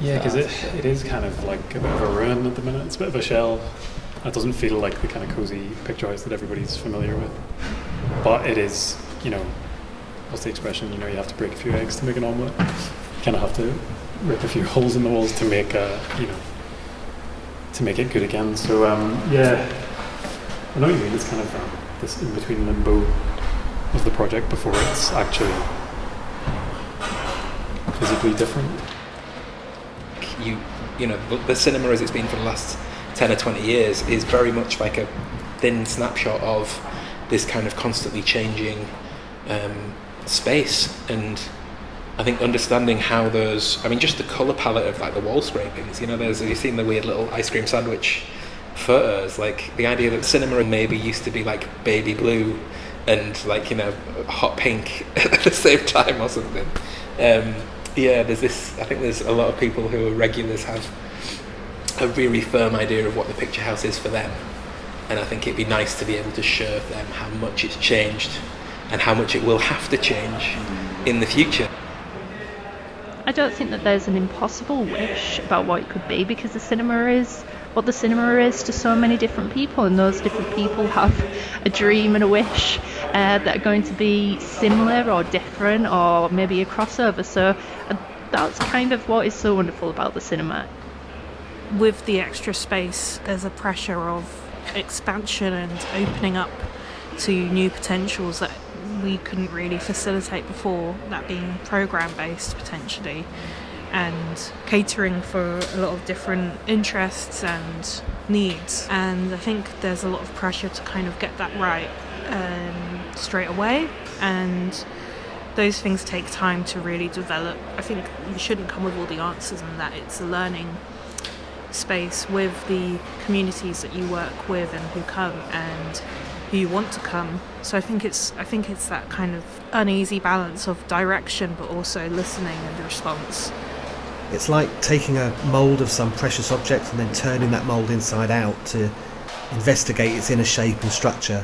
Yeah, because it is kind of like a bit of a ruin at the minute. It's a bit of a shell. It doesn't feel like the kind of cosy picture house that everybody's familiar with. But it is, what's the expression? You have to break a few eggs to make an omelette. You kind of have to rip a few holes in the walls to make to make it good again. So yeah, I know what you mean. It's kind of this in between limbo of the project before it's actually visibly different. The cinema as it's been for the last 10 or 20 years is very much like a thin snapshot of this kind of constantly changing space. And I think understanding how just the colour palette of like the wall scrapings, you've seen the weird little ice cream sandwich photos, like the idea that cinema maybe used to be like baby blue and hot pink at the same time or something. I think there's a lot of people who are regulars have a really firm idea of what the picture house is for them, and I think it'd be nice to be able to show them how much it's changed and how much it will have to change in the future. I don't think that there's an impossible wish about what it could be, because the cinema is what the cinema is to so many different people, and those different people have a dream and a wish that are going to be similar or different or maybe a crossover. So that's kind of what is so wonderful about the cinema. With the extra space, there's a pressure of expansion and opening up to new potentials that we couldn't really facilitate before, that being programme based potentially, and catering for a lot of different interests and needs. And I think there's a lot of pressure to kind of get that right straight away, and those things take time to really develop. I think you shouldn't come with all the answers, and that it's a learning space with the communities that you work with and who come and who you want to come. So I think it's that kind of uneasy balance of direction but also listening and response. It's like taking a mould of some precious object and then turning that mould inside out to investigate its inner shape and structure.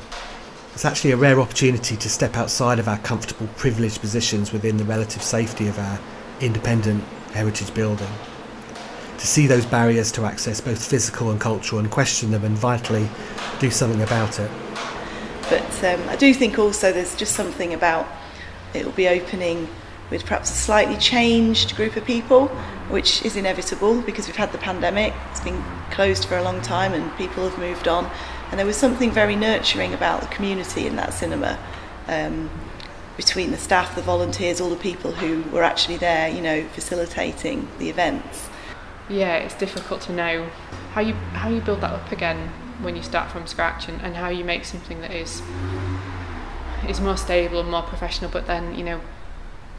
It's actually a rare opportunity to step outside of our comfortable, privileged positions within the relative safety of our independent heritage building. To see those barriers to access, both physical and cultural, and question them and vitally do something about it. But I do think also there's just something about it will be opening with perhaps a slightly changed group of people, which is inevitable because we've had the pandemic, it's been closed for a long time and people have moved on. And there was something very nurturing about the community in that cinema, between the staff, the volunteers, all the people who were actually there, facilitating the events. Yeah, it's difficult to know how you build that up again when you start from scratch, and how you make something that is more stable and more professional, but then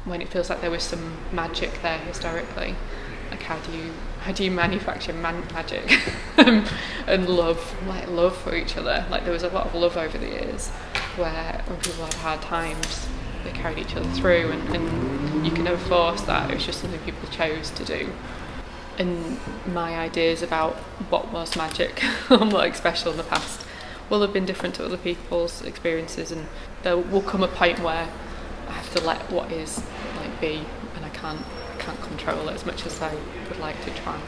when it feels like there was some magic there historically, like how do you manufacture magic and love for each other. Like there was a lot of love over the years where when people had hard times they carried each other through, and you can never force that. It was just something people chose to do. And my ideas about what was magic and what was special in the past will have been different to other people's experiences, and there will come a point where I have to let what is be, and I can't control it as much as I would like to try.